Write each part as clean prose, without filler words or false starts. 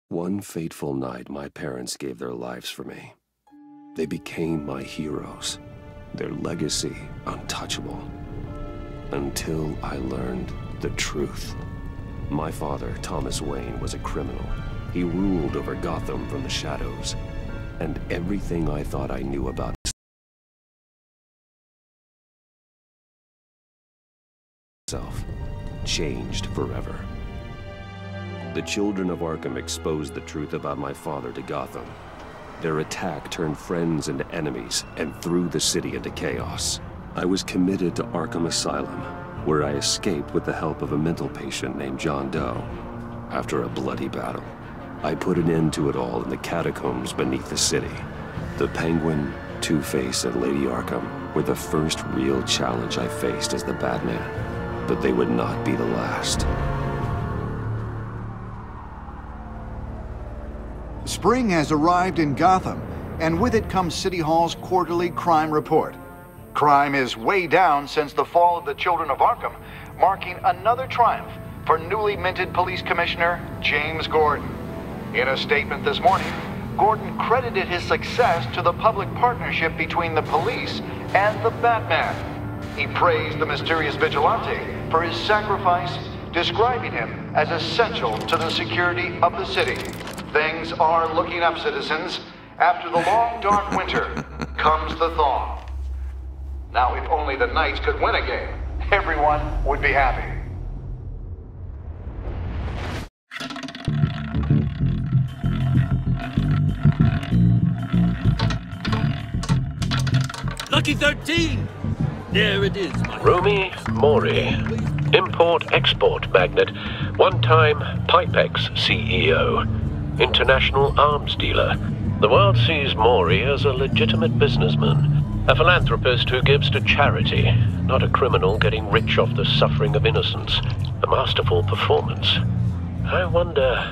One fateful night, my parents gave their lives for me. They became my heroes, their legacy untouchable. Until I learned the truth. My father, Thomas Wayne, was a criminal. He ruled over Gotham from the shadows. And everything I thought I knew about myself changed forever. The children of Arkham exposed the truth about my father to Gotham. Their attack turned friends into enemies and threw the city into chaos. I was committed to Arkham Asylum, where I escaped with the help of a mental patient named John Doe. After a bloody battle, I put an end to it all in the catacombs beneath the city. The Penguin, Two-Face, and Lady Arkham were the first real challenge I faced as the Batman, but they would not be the last. Spring has arrived in Gotham, and with it comes City Hall's quarterly crime report. Crime is way down since the fall of the Children of Arkham, marking another triumph for newly minted Police Commissioner James Gordon. In a statement this morning, Gordon credited his success to the public partnership between the police and the Batman. He praised the mysterious vigilante for his sacrifice, describing him as essential to the security of the city. Things are looking up, citizens. After the long, dark winter comes the thaw. Now, if only the Knights could win a game, everyone would be happy. Lucky 13! There it is, my... Romy Mori, import-export magnate, one-time Pipex CEO, international arms dealer. The world sees Mori as a legitimate businessman, a philanthropist who gives to charity, not a criminal getting rich off the suffering of innocence. A masterful performance. I wonder,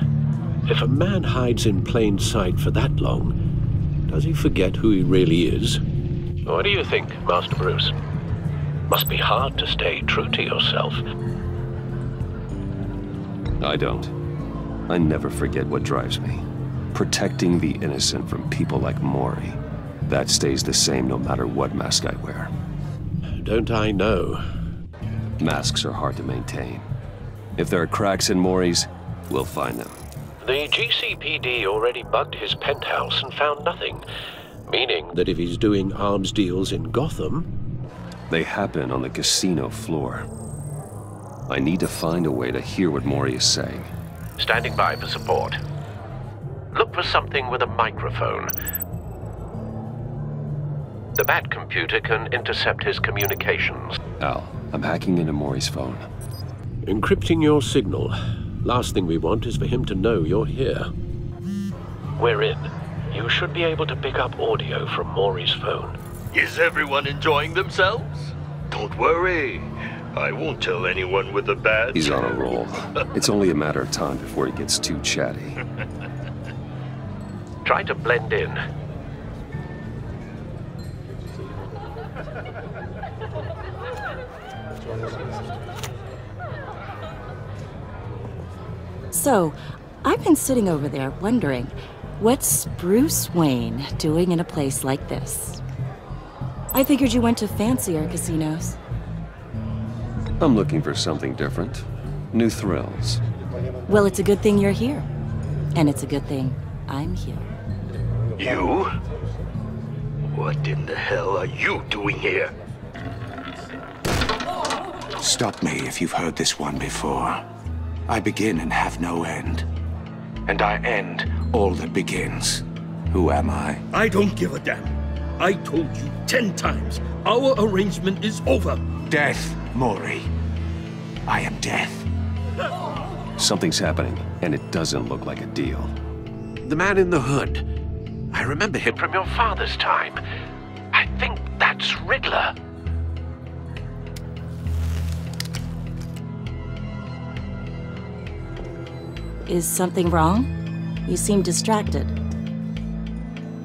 if a man hides in plain sight for that long, does he forget who he really is? What do you think, Master Bruce? Must be hard to stay true to yourself. I don't. I never forget what drives me. Protecting the innocent from people like Mori. That stays the same no matter what mask I wear. Don't I know? Masks are hard to maintain. If there are cracks in Mori's, we'll find them. The GCPD already bugged his penthouse and found nothing. Meaning that if he's doing arms deals in Gotham... They happen on the casino floor. I need to find a way to hear what Mori is saying. Standing by for support. Look for something with a microphone. The Bat computer can intercept his communications. Al, I'm hacking into Mori's phone. Encrypting your signal. Last thing we want is for him to know you're here. We're in. You should be able to pick up audio from Mori's phone. Is everyone enjoying themselves? Don't worry. I won't tell anyone with a badge. He's on a roll. It's only a matter of time before he gets too chatty. Try to blend in. So, I've been sitting over there wondering, what's Bruce Wayne doing in a place like this? I figured you went to fancier casinos. I'm looking for something different. New thrills. Well, it's a good thing you're here. And it's a good thing I'm here. You? What in the hell are you doing here? Stop me if you've heard this one before. I begin and have no end. And I end all that begins. Who am I? I don't give a damn. I told you 10 times. Our arrangement is over. Death, Mori. I am death. Something's happening, and it doesn't look like a deal. The man in the hood. I remember him from your father's time. I think that's Riddler. Is something wrong? You seem distracted.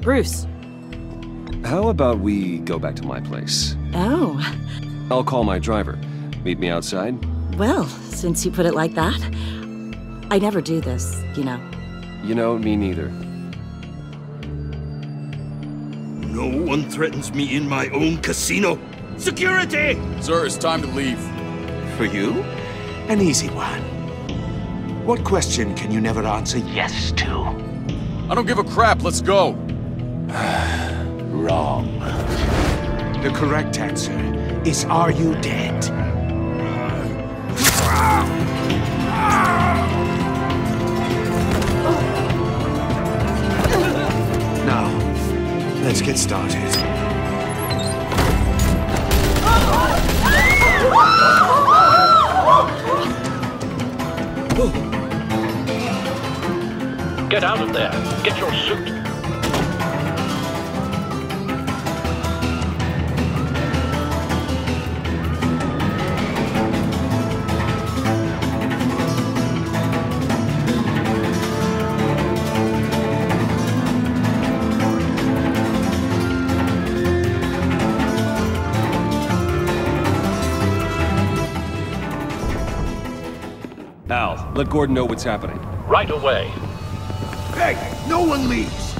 Bruce. How about we go back to my place? Oh. I'll call my driver. Meet me outside? Well, since you put it like that, I never do this, you know. You know, me neither. No one threatens me in my own casino. Security! Sir, it's time to leave. For you? An easy one. What question can you never answer yes to? I don't give a crap, let's go. Wrong. The correct answer is, are you dead? Now, let's get started. Get out of there. Get your suit. Al, let Gordon know what's happening. Right away. Hey, no one leaves!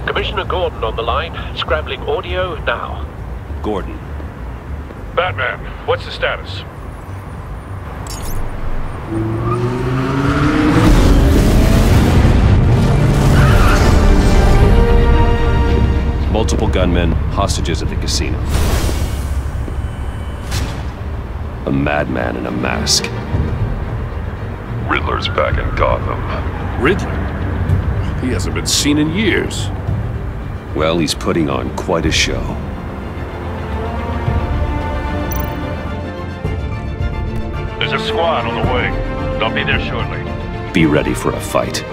Commissioner Gordon on the line, scrambling audio now. Gordon. Batman, what's the status? Multiple gunmen, hostages at the casino. A madman in a mask. Riddler's back in Gotham. Riddler? He hasn't been seen in years. Well, he's putting on quite a show. There's a squad on the way. They'll be there shortly. Be ready for a fight.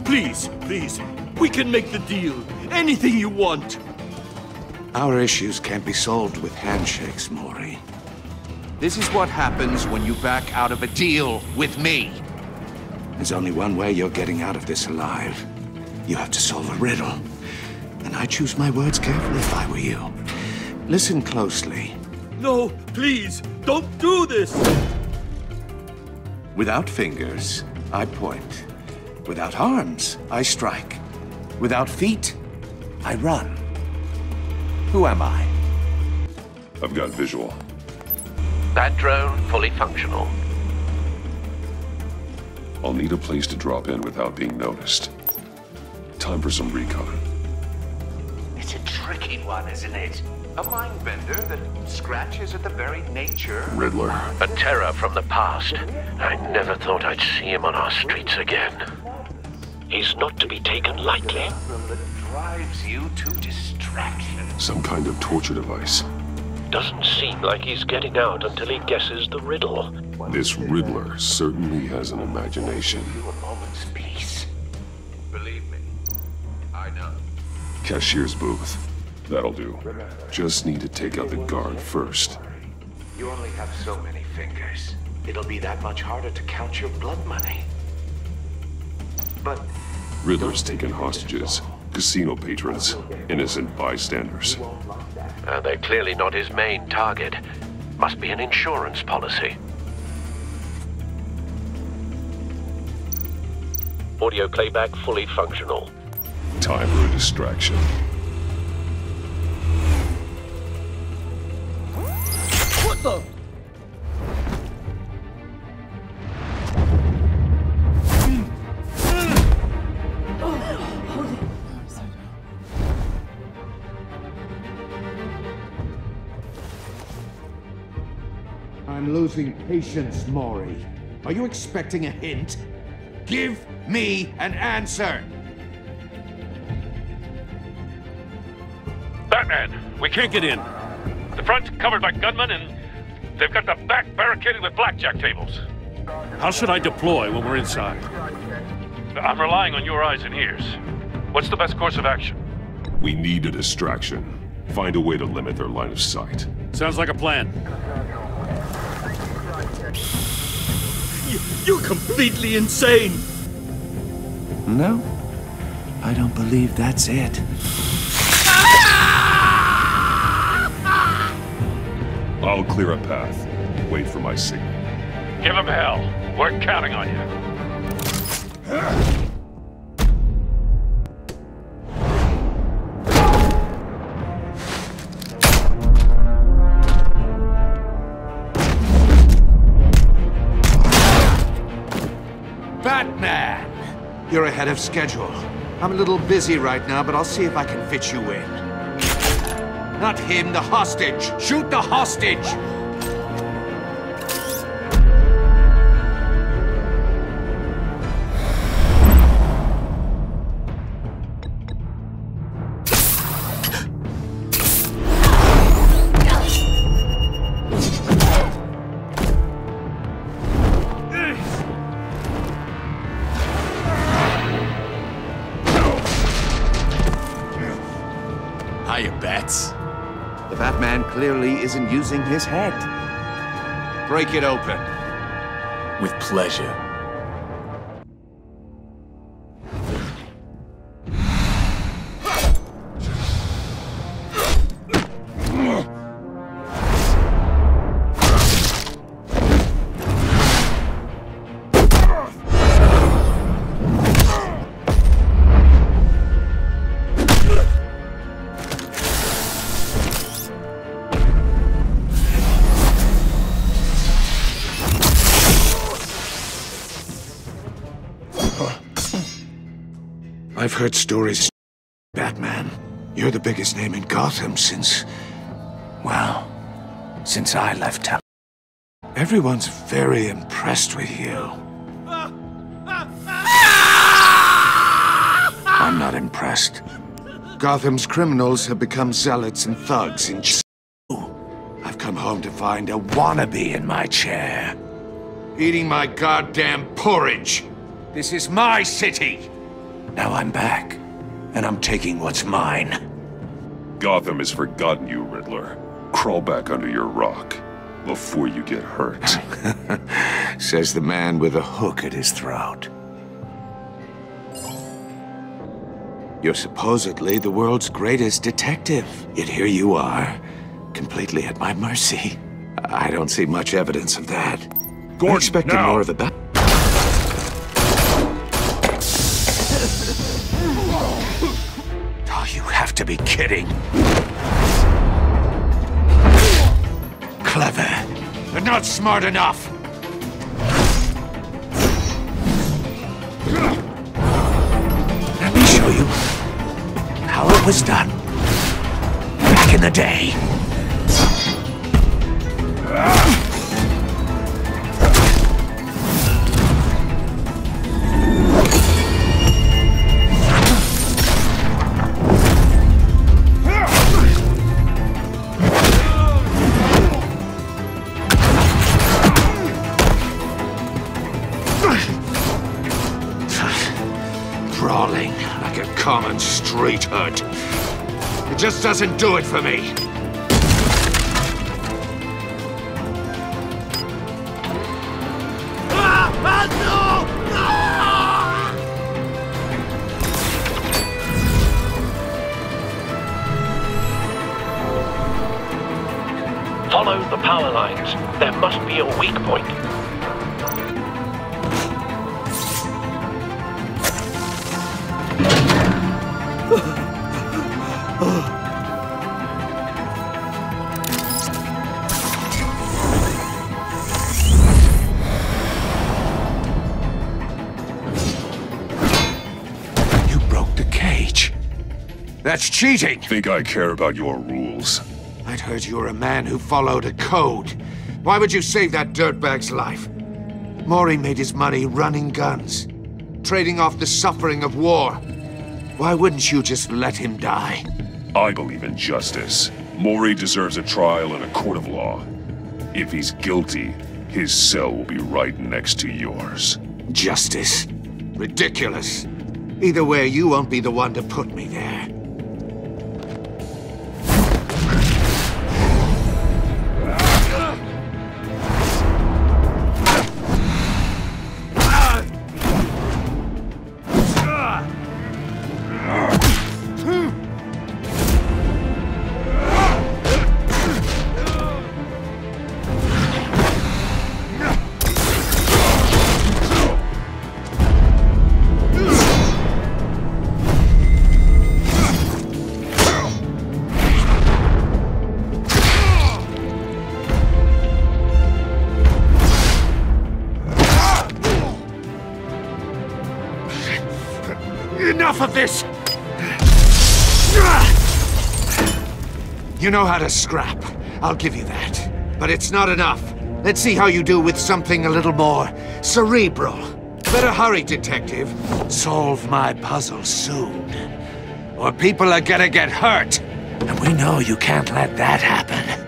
Please, please, we can make the deal. Anything you want. Our issues can't be solved with handshakes, Maury. This is what happens when you back out of a deal with me. There's only one way you're getting out of this alive. You have to solve a riddle. And I choose my words carefully if I were you. Listen closely. No, please, don't do this! Without fingers, I point. Without arms, I strike. Without feet, I run. Who am I? I've got visual. That drone fully functional. I'll need a place to drop in without being noticed. Time for some recon. It's a tricky one, isn't it? A mind bender that scratches at the very nature. Riddler. A terror from the past. I never thought I'd see him on our streets again. He's not to be taken lightly. That drives you to distraction. Some kind of torture device. Doesn't seem like he's getting out until he guesses the riddle. This Riddler certainly has an imagination. A moment's peace. Believe me, I know. Cashier's booth. That'll do. Just need to take out the guard first. You only have so many fingers. It'll be that much harder to count your blood money. But Riddler's taken hostages. Casino patrons. Innocent bystanders. They're clearly not his main target. Must be an insurance policy. Audio playback fully functional. Time for a distraction. What the? I'm losing patience, Maury. Are you expecting a hint? Give me an answer! Batman, we can't get in. The front's covered by gunmen, and they've got the back barricaded with blackjack tables. How should I deploy when we're inside? I'm relying on your eyes and ears. What's the best course of action? We need a distraction. Find a way to limit their line of sight. Sounds like a plan. You're completely insane! No, I don't believe that's it. I'll clear a path. Wait for my signal. Give him hell. We're counting on you. Batman! You're ahead of schedule. I'm a little busy right now, but I'll see if I can fit you in. Not him, the hostage! Shoot the hostage! Hiya, Bats. The Batman clearly isn't using his head. Break it open. With pleasure. I've heard stories, Batman. You're the biggest name in Gotham since... well, since I left town. Everyone's very impressed with you. I'm not impressed. Gotham's criminals have become zealots and thugs in... I've come home to find a wannabe in my chair. Eating my goddamn porridge. This is my city. Now I'm back, and I'm taking what's mine. Gotham has forgotten you, Riddler. Crawl back under your rock before you get hurt. Says the man with a hook at his throat. You're supposedly the world's greatest detective, yet here you are, completely at my mercy. I don't see much evidence of that. Gordon, I expected now. more of the Oh, you have to be kidding. Clever, but not smart enough. Let me show you how it was done back in the day. Brawling like a common street hood. It just doesn't do it for me. Follow the power lines. There must be a weak point. That's cheating! Think I care about your rules? I'd heard you were a man who followed a code. Why would you save that dirtbag's life? Maury made his money running guns, trading off the suffering of war. Why wouldn't you just let him die? I believe in justice. Maury deserves a trial in a court of law. If he's guilty, his cell will be right next to yours. Justice? Ridiculous. Either way, you won't be the one to put me there. Enough of this! You know how to scrap. I'll give you that. But it's not enough. Let's see how you do with something a little more cerebral. Better hurry, detective. Solve my puzzle soon. Or people are gonna get hurt. And we know you can't let that happen.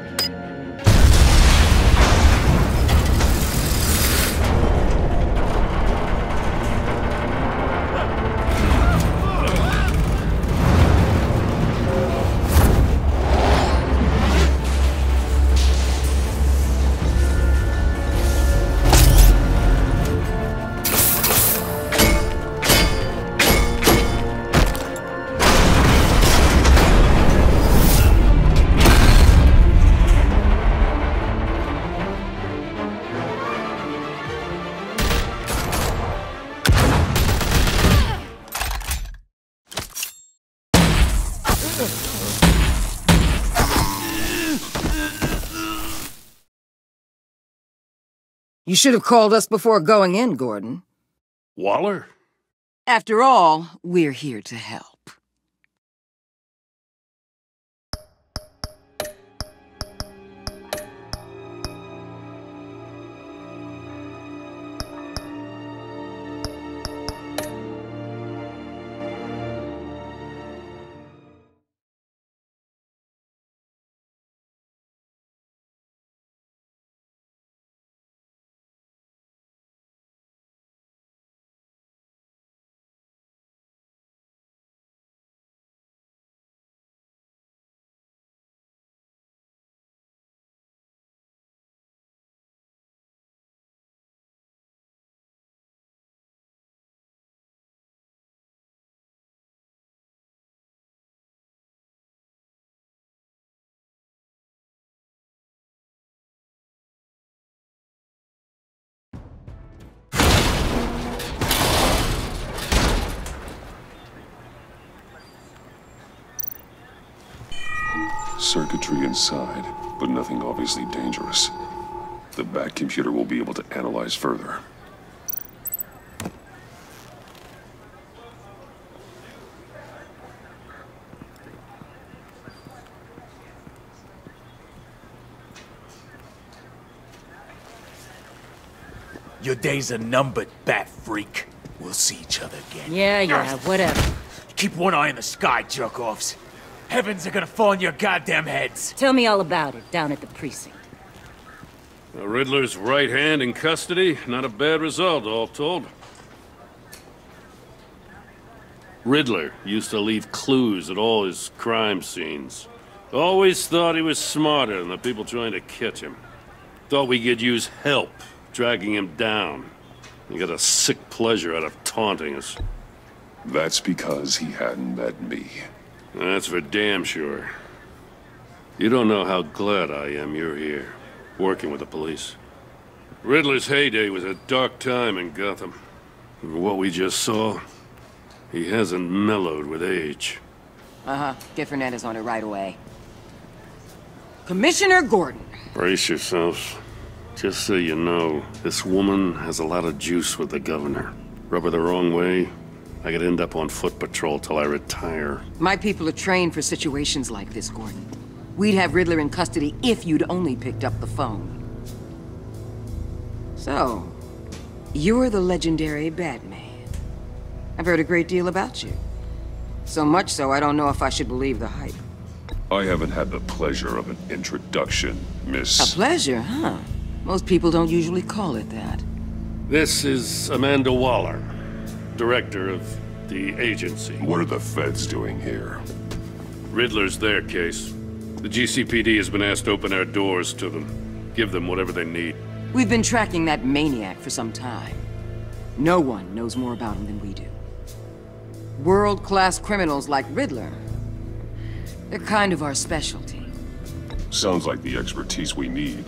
You should have called us before going in, Gordon. Waller? After all, we're here to help. Circuitry inside, but nothing obviously dangerous. The back computer will be able to analyze further. Your days are numbered, bat freak. We'll see each other again. Yeah, whatever. Keep one eye in the sky, jerk-offs. Heavens are gonna fall on your goddamn heads. Tell me all about it down at the precinct. The Riddler's right hand in custody. Not a bad result, all told. Riddler used to leave clues at all his crime scenes. Always thought he was smarter than the people trying to catch him. Thought we could use help dragging him down. He got a sick pleasure out of taunting us. That's because he hadn't met me. That's for damn sure. You don't know how glad I am you're here, working with the police. Riddler's heyday was a dark time in Gotham. What we just saw, he hasn't mellowed with age. Get Fernandez on it right away. Commissioner Gordon. Brace yourselves. Just so you know, this woman has a lot of juice with the governor. Rub her the wrong way, I could end up on foot patrol till I retire. My people are trained for situations like this, Gordon. We'd have Riddler in custody if you'd only picked up the phone. So, you're the legendary Batman. I've heard a great deal about you. So much so, I don't know if I should believe the hype. I haven't had the pleasure of an introduction, Miss... A pleasure, huh? Most people don't usually call it that. This is Amanda Waller, director of the agency. What are the feds doing here? Riddler's their case. The GCPD has been asked to open our doors to them. Give them whatever they need. We've been tracking that maniac for some time. No one knows more about him than we do. World-class criminals like Riddler. They're kind of our specialty. Sounds like the expertise we need.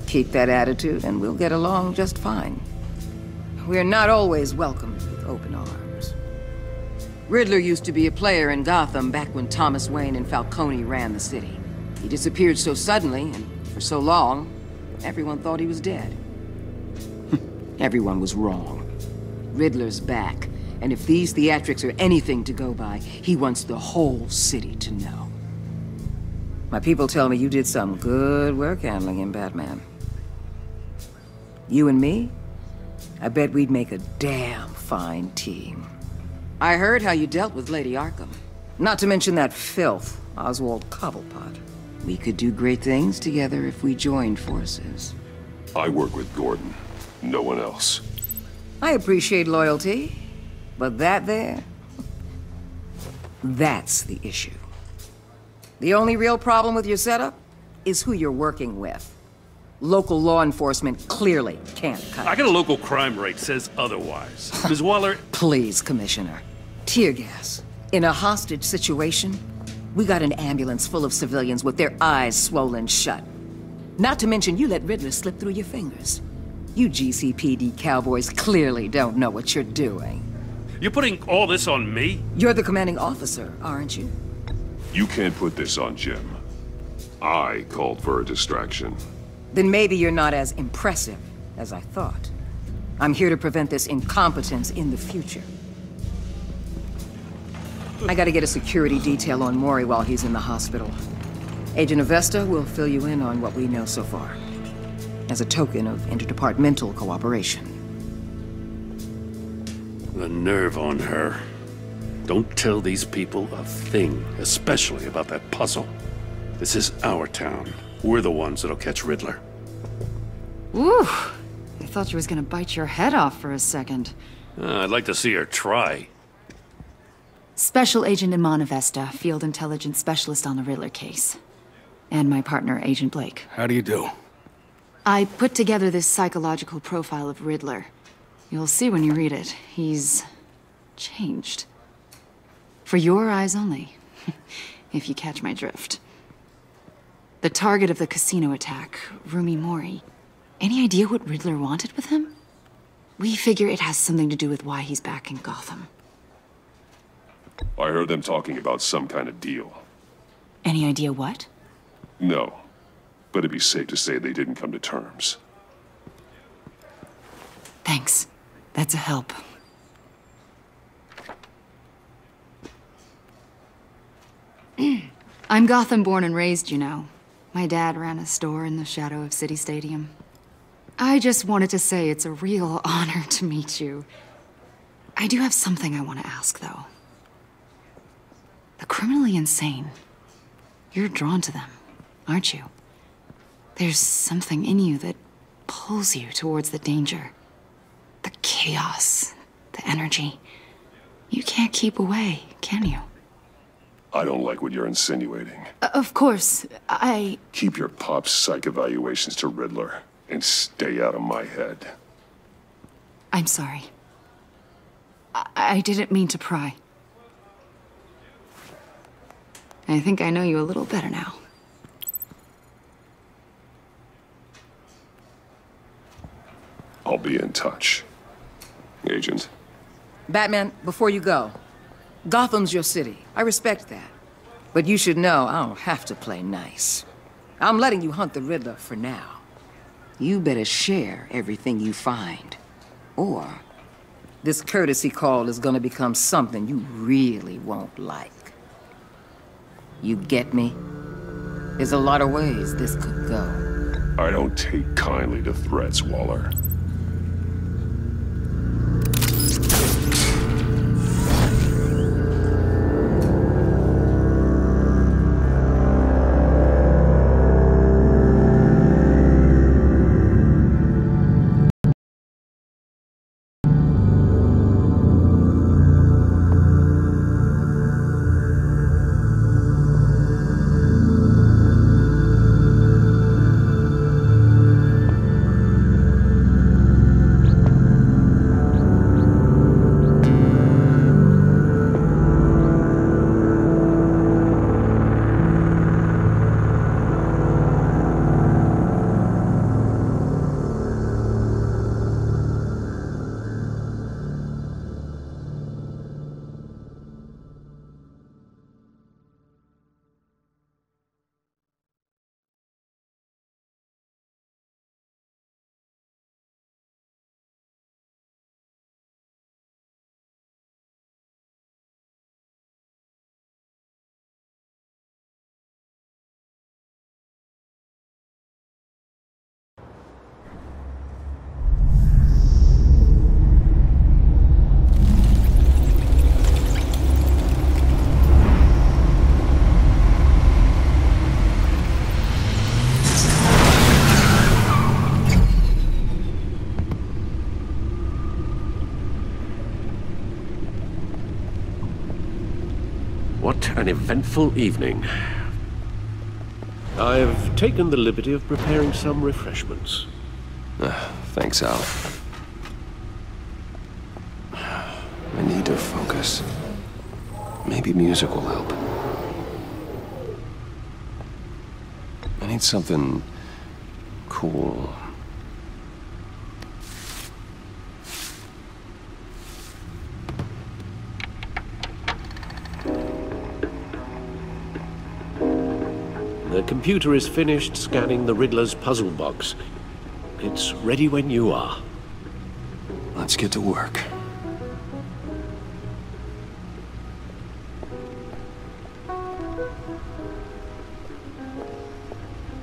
Keep that attitude and we'll get along just fine. We're not always welcomed with open arms. Riddler used to be a player in Gotham back when Thomas Wayne and Falcone ran the city. He disappeared so suddenly and for so long, everyone thought he was dead. Everyone was wrong. Riddler's back, and if these theatrics are anything to go by, he wants the whole city to know. My people tell me you did some good work handling him, Batman. You and me? I bet we'd make a damn fine team. I heard how you dealt with Lady Arkham. Not to mention that filth, Oswald Cobblepot. We could do great things together if we joined forces. I work with Gordon. No one else. I appreciate loyalty, but that there... that's the issue. The only real problem with your setup is who you're working with. Local law enforcement clearly can't cut it. I got a local crime rate says otherwise. Ms. Waller... Please, Commissioner. Tear gas. In a hostage situation, we got an ambulance full of civilians with their eyes swollen shut. Not to mention you let Riddler slip through your fingers. You GCPD cowboys clearly don't know what you're doing. You're putting all this on me? You're the commanding officer, aren't you? You can't put this on Jim. I called for a distraction. Then maybe you're not as impressive as I thought. I'm here to prevent this incompetence in the future. I gotta get a security detail on Mori while he's in the hospital. Agent Avesta will fill you in on what we know so far, as a token of interdepartmental cooperation. The nerve on her. Don't tell these people a thing, especially about that puzzle. This is our town. We're the ones that'll catch Riddler. Ooh, I thought you was gonna bite your head off for a second. I'd like to see her try. Special Agent Iman Avesta, Field Intelligence Specialist on the Riddler case. And my partner, Agent Blake. How do you do? I put together this psychological profile of Riddler. You'll see when you read it. He's... changed. For your eyes only, if you catch my drift. The target of the casino attack, Rumi Mori. Any idea what Riddler wanted with him? We figure it has something to do with why he's back in Gotham. I heard them talking about some kind of deal. Any idea what? No, but it'd be safe to say they didn't come to terms. Thanks. That's a help. I'm Gotham born and raised, you know. My dad ran a store in the shadow of City Stadium. I just wanted to say it's a real honor to meet you. I do have something I want to ask, though. The criminally insane. You're drawn to them, aren't you? There's something in you that pulls you towards the danger. The chaos, the energy. You can't keep away, can you? I don't like what you're insinuating. Of course, I... Keep your pop psych evaluations to Riddler, and stay out of my head. I'm sorry. I didn't mean to pry. I think I know you a little better now. I'll be in touch. Agent. Batman, before you go, Gotham's your city. I respect that. But you should know I don't have to play nice. I'm letting you hunt the Riddler for now. You better share everything you find, or This courtesy call is gonna become something you really won't like. You get me? There's a lot of ways this could go. I don't take kindly to threats, Waller. What an eventful evening. I've taken the liberty of preparing some refreshments. Thanks, Al. I need to focus. Maybe music will help. I need something cool. The computer is finished scanning the Riddler's puzzle box. It's ready when you are. Let's get to work.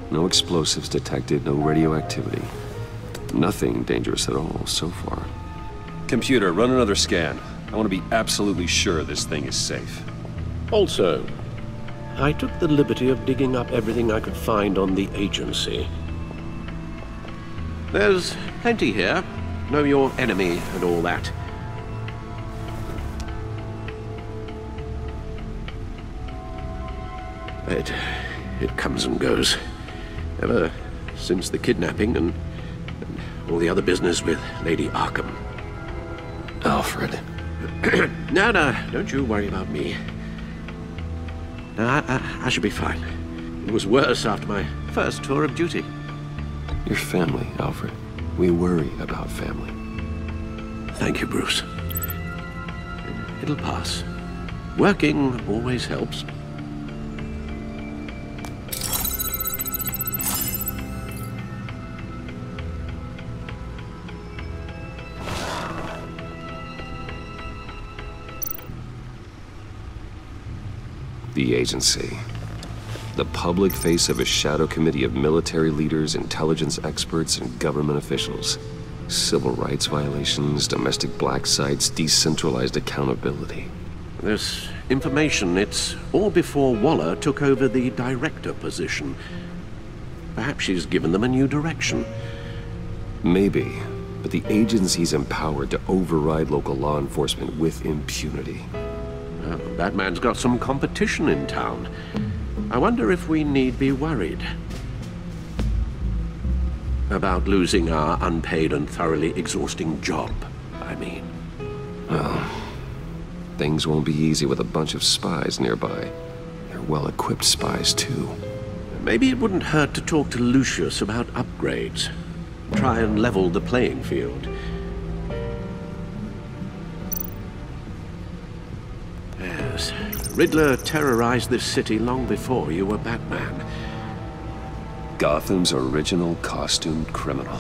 No explosives detected, no radioactivity. Nothing dangerous at all so far. Computer, run another scan. I want to be absolutely sure this thing is safe. Also, I took the liberty of digging up everything I could find on the agency. There's plenty here. Know your enemy and all that. It comes and goes. Ever since the kidnapping and all the other business with Lady Arkham. Alfred. No, don't you worry about me. No, I should be fine. It was worse after my first tour of duty. Your family, Alfred. We worry about family. Thank you, Bruce. It'll pass. Working always helps. The agency. The public face of a shadow committee of military leaders, intelligence experts, and government officials. Civil rights violations, domestic black sites, decentralized accountability. This information, it's all before Waller took over the director position. Perhaps she's given them a new direction. Maybe, but the agency's empowered to override local law enforcement with impunity. Well, that man's got some competition in town. I wonder if we need be worried about losing our unpaid and thoroughly exhausting job, I mean. Well, things won't be easy with a bunch of spies nearby. They're well-equipped spies, too. Maybe it wouldn't hurt to talk to Lucius about upgrades. Try and level the playing field. Yes, Riddler terrorized this city long before you were Batman. Gotham's original costumed criminal.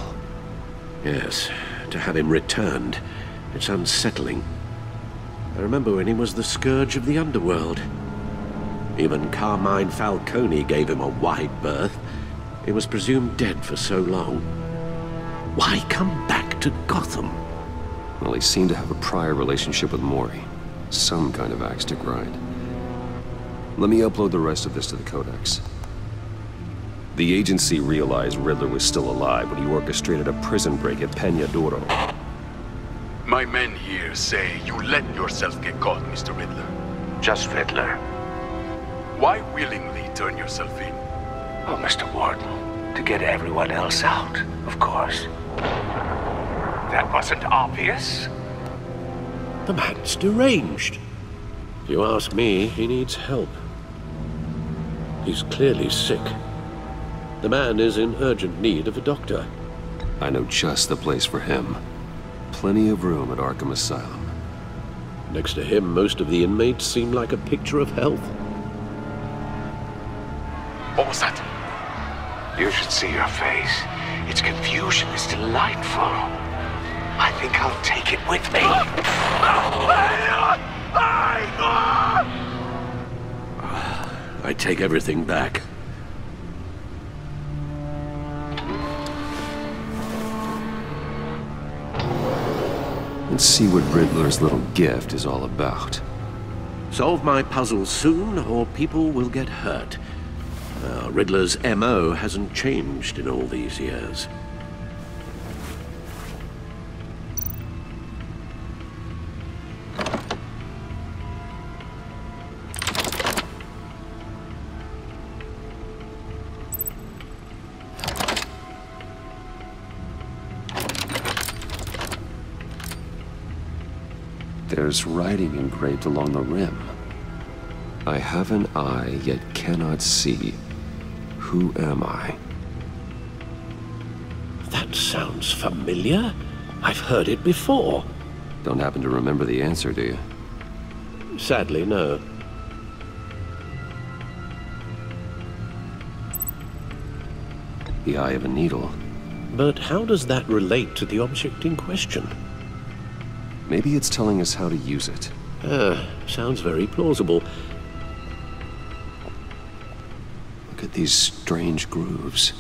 Yes, to have him returned. It's unsettling. I remember when he was the scourge of the underworld. Even Carmine Falcone gave him a wide berth. He was presumed dead for so long. Why come back to Gotham? Well, he seemed to have a prior relationship with Mori. Some kind of axe to grind. Let me upload the rest of this to the Codex. The agency realized Riddler was still alive when he orchestrated a prison break at Peñadoro. My men here say you let yourself get caught, Mr. Riddler. Just Riddler. Why willingly turn yourself in? Oh, Mr. Warden, to get everyone else out, of course. That wasn't obvious. The man's deranged. If you ask me, he needs help. He's clearly sick. The man is in urgent need of a doctor. I know just the place for him. Plenty of room at Arkham Asylum. Next to him, most of the inmates seem like a picture of health. What was that? You should see your face. Its confusion is delightful. I think I'll take it with me. I take everything back. Let's see what Riddler's little gift is all about. Solve my puzzle soon, or people will get hurt. Riddler's MO hasn't changed in all these years. There's writing engraved along the rim. I have an eye, yet cannot see. Who am I? That sounds familiar. I've heard it before. Don't happen to remember the answer, do you? Sadly, no. The eye of a needle. But how does that relate to the object in question? Maybe it's telling us how to use it. Sounds very plausible. Look at these strange grooves.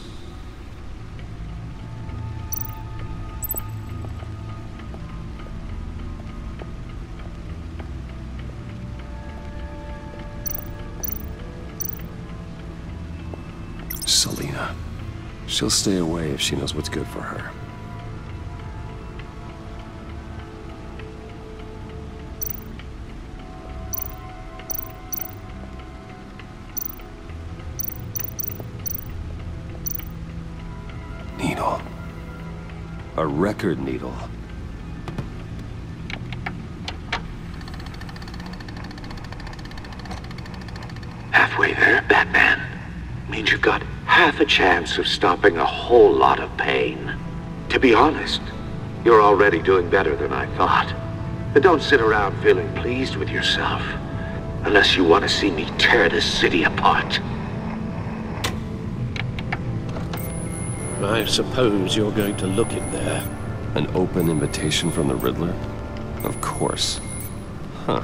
Selina. She'll stay away if she knows what's good for her. Needle. A record needle. Halfway there, Batman. Means you've got half a chance of stopping a whole lot of pain. To be honest, you're already doing better than I thought. But don't sit around feeling pleased with yourself. Unless you want to see me tear this city apart. I suppose you're going to look in there. An open invitation from the Riddler? Of course. Huh.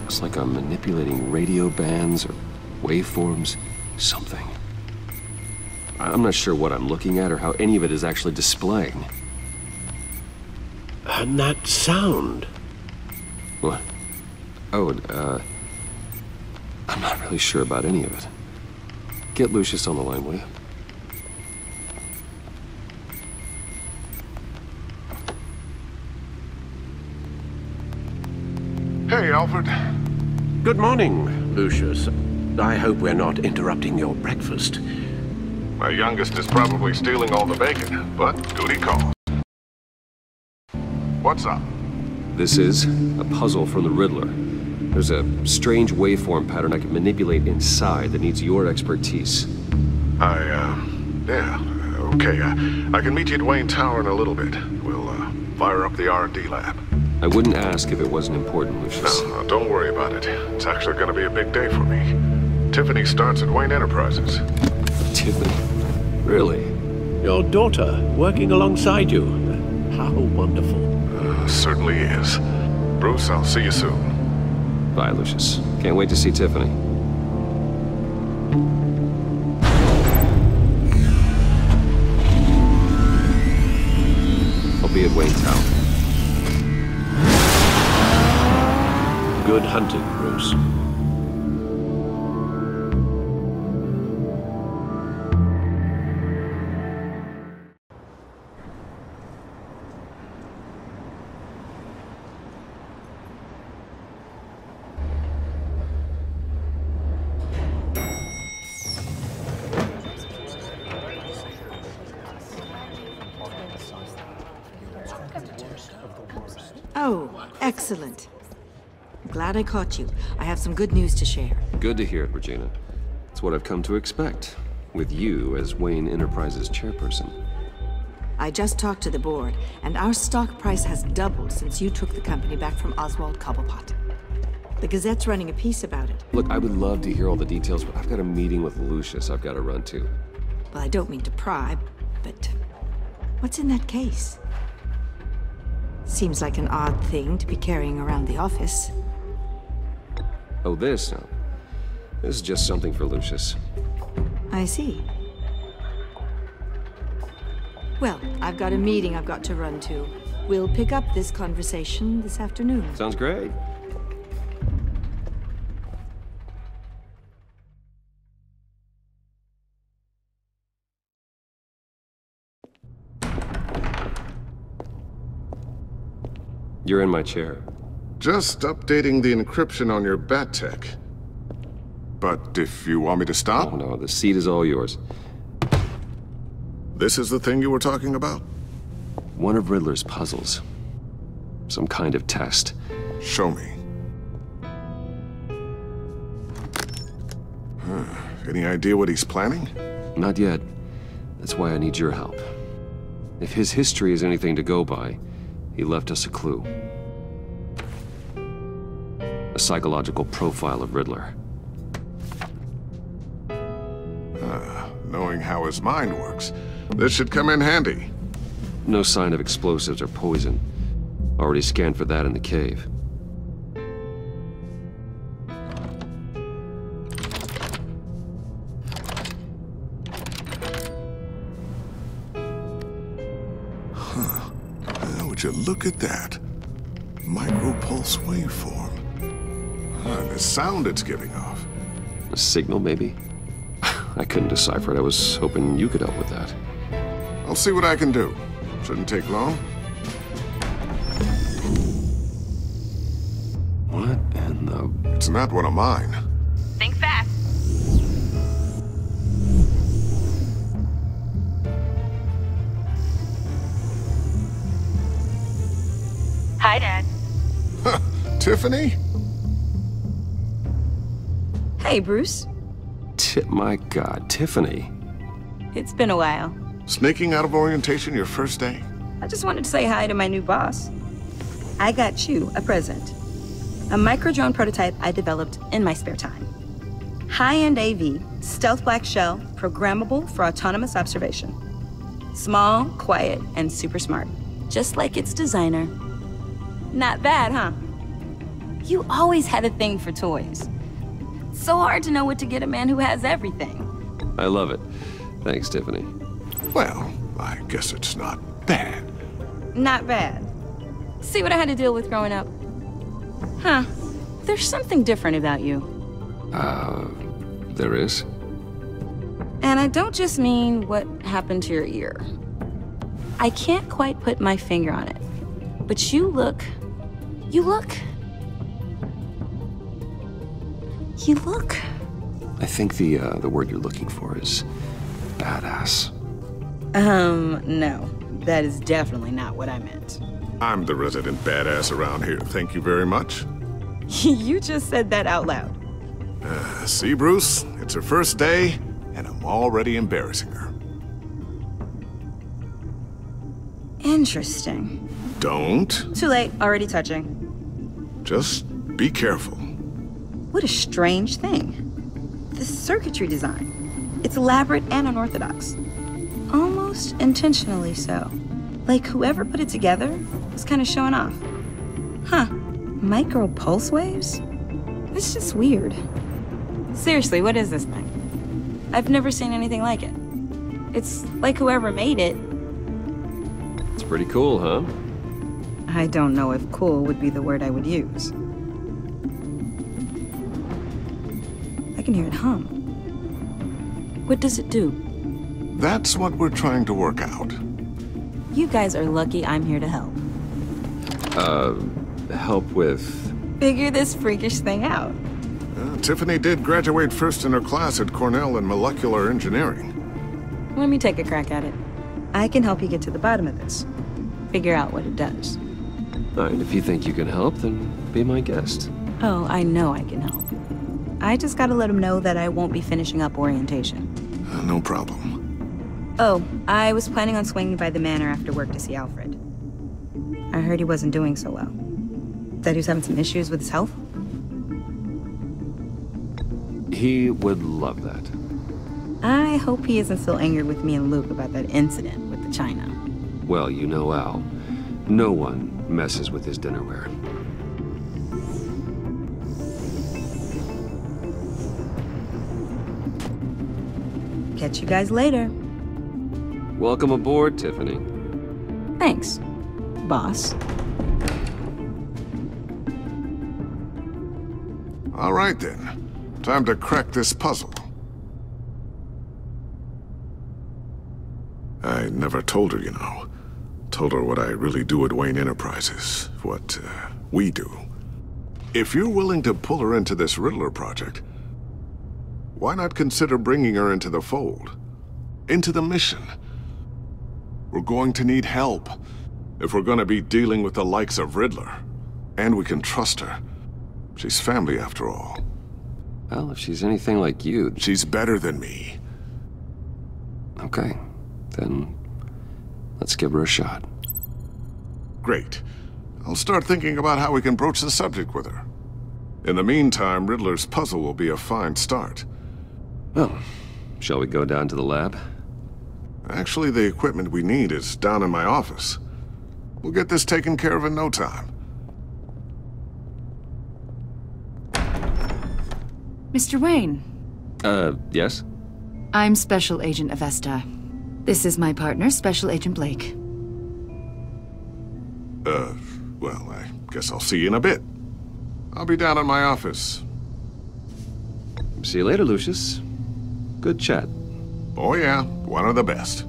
Looks like I'm manipulating radio bands or waveforms. Something. I'm not sure what I'm looking at or how any of it is actually displaying. And that sound. What? Oh, I'm not really sure about any of it. Get Lucius on the line, will you? Hey, Alfred. Good morning, Lucius. I hope we're not interrupting your breakfast. My youngest is probably stealing all the bacon, but duty calls. What's up? This is a puzzle from the Riddler. There's a strange waveform pattern I can manipulate inside that needs your expertise. Yeah, okay. I can meet you at Wayne Tower in a little bit. We'll, fire up the R&D lab. I wouldn't ask if it wasn't important, Lucius. No, don't worry about it. It's actually gonna be a big day for me. Tiffany starts at Wayne Enterprises. Tiffany? Really? Your daughter, working alongside you. How wonderful. Certainly is. Bruce, I'll see you soon. Bye, Lucius. Can't wait to see Tiffany. I'll be at Wayne Tower. Good hunting, Bruce. Oh, excellent. Glad I caught you. I have some good news to share. Good to hear it, Regina. It's what I've come to expect, with you as Wayne Enterprises chairperson. I just talked to the board, and our stock price has doubled since you took the company back from Oswald Cobblepot. The Gazette's running a piece about it. Look, I would love to hear all the details, but I've got a meeting with Lucius I've got to run to. Well, I don't mean to pry, but what's in that case? Seems like an odd thing to be carrying around the office. Oh, this? No. This is just something for Lucius. I see. Well, I've got a meeting I've got to run to. We'll pick up this conversation this afternoon. Sounds great. You're in my chair. Just updating the encryption on your bat tech. But if you want me to stop? Oh no, the seat is all yours. This is the thing you were talking about? One of Riddler's puzzles. Some kind of test. Show me. Any idea what he's planning? Not yet. That's why I need your help. If his history is anything to go by, he left us a clue. A psychological profile of Riddler. Knowing how his mind works, this should come in handy. No sign of explosives or poison. Already scanned for that in the cave. Would you look at that? Micropulse waveform. And the sound it's giving off. A signal, maybe? I couldn't decipher it. I was hoping you could help with that. I'll see what I can do. Shouldn't take long. What in the... It's not one of mine. Think fast. Hi, Dad. Tiffany? Hey, Bruce. My God, Tiffany. It's been a while. Sneaking out of orientation your first day? I just wanted to say hi to my new boss. I got you a present. A micro-drone prototype I developed in my spare time. High-end AV, stealth black shell, programmable for autonomous observation. Small, quiet, and super smart. Just like its designer. Not bad, huh? You always had a thing for toys. So hard to know what to get a man who has everything. I love it. Thanks, Tiffany. Well, I guess it's not bad. Not bad. See what I had to deal with growing up? Huh. There's something different about you. There is? And I don't just mean what happened to your ear. I can't quite put my finger on it. But you look... I think the word you're looking for is badass. No. That is definitely not what I meant. I'm the resident badass around here. Thank you very much. You just said that out loud. See, Bruce? It's her first day, and I'm already embarrassing her. Interesting. Don't. Too late. Already touching. Just be careful. What a strange thing. The circuitry design. It's elaborate and unorthodox. Almost intentionally so. Like whoever put it together was kind of showing off. Huh, micro pulse waves? It's just weird. Seriously, what is this thing? I've never seen anything like it. It's like whoever made it. It's pretty cool, huh? I don't know if cool would be the word I would use. I can hear it hum. What does it do? That's what we're trying to work out. You guys are lucky I'm here to help. Help with... Figure this freakish thing out. Tiffany did graduate first in her class at Cornell in molecular engineering. Let me take a crack at it. I can help you get to the bottom of this. Figure out what it does. All right, if you think you can help, then be my guest. Oh, I know I can help. I just gotta let him know that I won't be finishing up orientation. No problem. Oh, I was planning on swinging by the manor after work to see Alfred. I heard he wasn't doing so well. That he was having some issues with his health? He would love that. I hope he isn't still angry with me and Luke about that incident with the china. Well, you know Al. No one messes with his dinnerware. Catch you guys later. Welcome aboard, Tiffany. Thanks, boss. All right, then. Time to crack this puzzle. I never told her, you know. Told her what I really do at Wayne Enterprises. What, we do. If you're willing to pull her into this Riddler project, why not consider bringing her into the fold? Into the mission? We're going to need help if we're gonna be dealing with the likes of Riddler. And we can trust her. She's family, after all. Well, if she's anything like you... She's better than me. Okay, then let's give her a shot. Great. I'll start thinking about how we can broach the subject with her. In the meantime, Riddler's puzzle will be a fine start. Well, shall we go down to the lab? Actually, the equipment we need is down in my office. We'll get this taken care of in no time. Mr. Wayne. Yes? I'm Special Agent Avesta. This is my partner, Special Agent Blake. Well, I guess I'll see you in a bit. I'll be down in my office. See you later, Lucius. Good chat. Oh yeah, one of the best.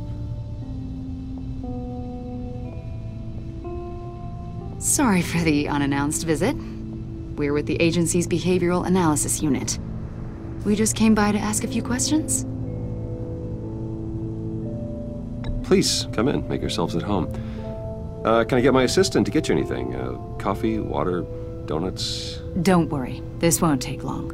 Sorry for the unannounced visit. We're with the agency's Behavioral Analysis Unit. We just came by to ask a few questions. Please, come in. Make yourselves at home. Can I get my assistant to get you anything? Coffee, water, donuts? Don't worry. This won't take long.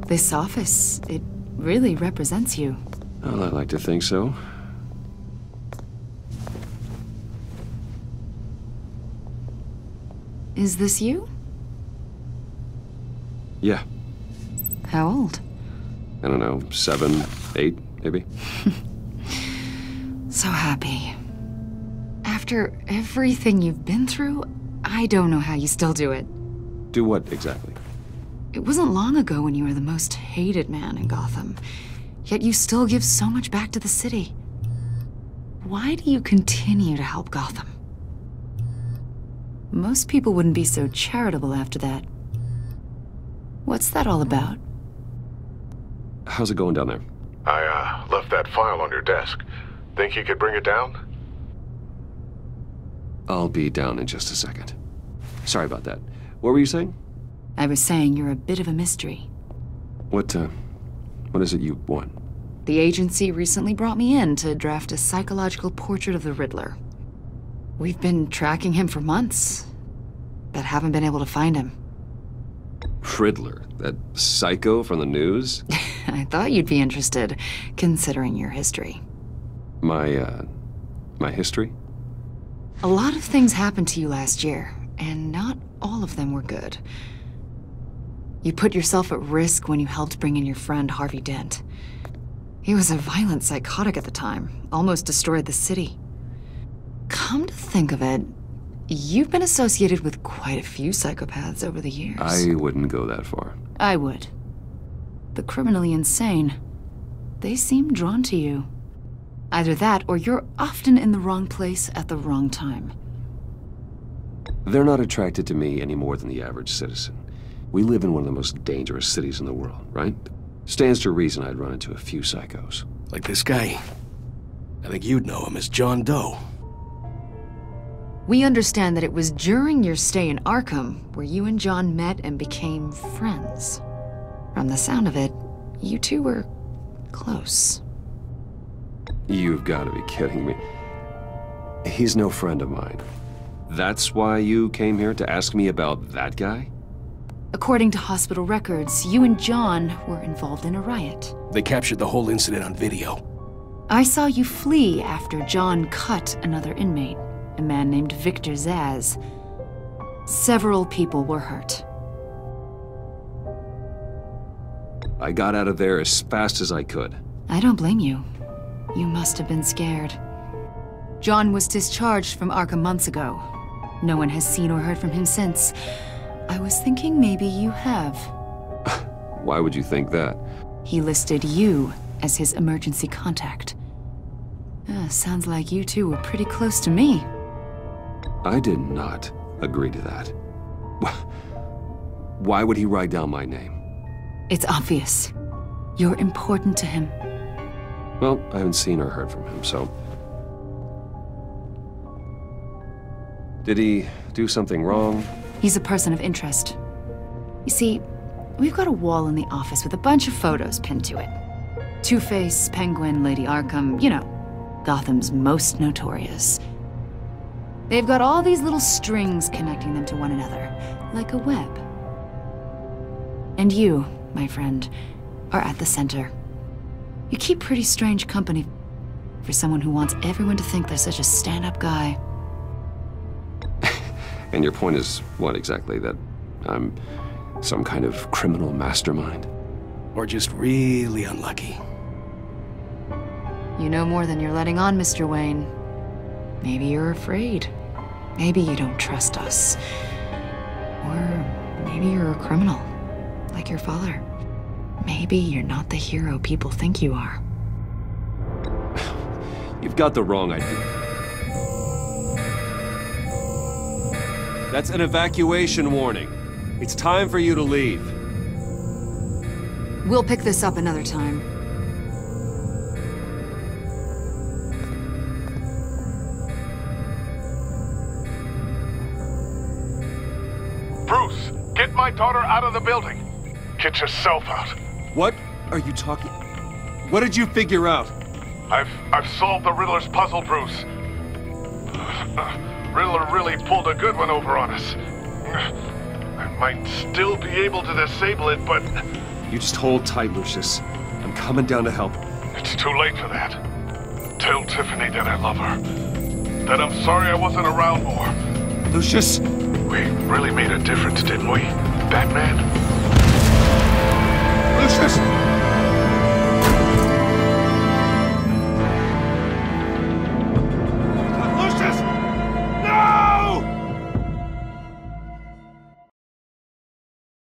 This office, it really represents you. Well, I like to think so. Is this you? Yeah. How old? I don't know, 7, 8, maybe? So happy. After everything you've been through, I don't know how you still do it. Do what, exactly? It wasn't long ago when you were the most hated man in Gotham. Yet you still give so much back to the city. Why do you continue to help Gotham? Most people wouldn't be so charitable after that. What's that all about? How's it going down there? I, left that file on your desk. Think you could bring it down? I'll be down in just a second. Sorry about that. What were you saying? I was saying you're a bit of a mystery. What is it you want? The agency recently brought me in to draft a psychological portrait of the Riddler. We've been tracking him for months, but haven't been able to find him. Riddler? That psycho from the news? I thought you'd be interested, considering your history. My history? A lot of things happened to you last year, and not all of them were good. You put yourself at risk when you helped bring in your friend Harvey Dent. He was a violent psychotic at the time, almost destroyed the city. Come to think of it, you've been associated with quite a few psychopaths over the years. I wouldn't go that far. I would. The criminally insane, they seem drawn to you. Either that, or you're often in the wrong place at the wrong time. They're not attracted to me any more than the average citizen. We live in one of the most dangerous cities in the world, right? Stands to reason I'd run into a few psychos. Like this guy. I think you'd know him as John Doe. We understand that it was during your stay in Arkham where you and John met and became friends. From the sound of it, you two were close. You've got to be kidding me. He's no friend of mine. That's why you came here to ask me about that guy? According to hospital records, you and John were involved in a riot. They captured the whole incident on video. I saw you flee after John cut another inmate, a man named Victor Zaz. Several people were hurt. I got out of there as fast as I could. I don't blame you. You must have been scared. John was discharged from Arkham months ago. No one has seen or heard from him since. I was thinking maybe you have. Why would you think that? He listed you as his emergency contact. Sounds like you two were pretty close to me. I did not agree to that. Why would he write down my name? It's obvious. You're important to him. Well, I haven't seen or heard from him, so... Did he do something wrong? He's a person of interest. You see, we've got a wall in the office with a bunch of photos pinned to it. Two-Face, Penguin, Lady Arkham, you know, Gotham's most notorious. They've got all these little strings connecting them to one another, like a web. And you, my friend, are at the center. You keep pretty strange company for someone who wants everyone to think they're such a stand-up guy. And your point is what exactly? That I'm some kind of criminal mastermind? Or just really unlucky? You know more than you're letting on, Mr. Wayne. Maybe you're afraid. Maybe you don't trust us. Or maybe you're a criminal, like your father. Maybe you're not the hero people think you are. You've got the wrong idea. That's an evacuation warning. It's time for you to leave. We'll pick this up another time. Bruce, get my daughter out of the building. Get yourself out. What are you talking? What did you figure out? I've solved the Riddler's puzzle, Bruce. Riddler really pulled a good one over on us. I might still be able to disable it, but... You just hold tight, Lucius. I'm coming down to help. It's too late for that. Tell Tiffany that I love her. That I'm sorry I wasn't around more. Lucius! We really made a difference, didn't we, Batman? Lucius!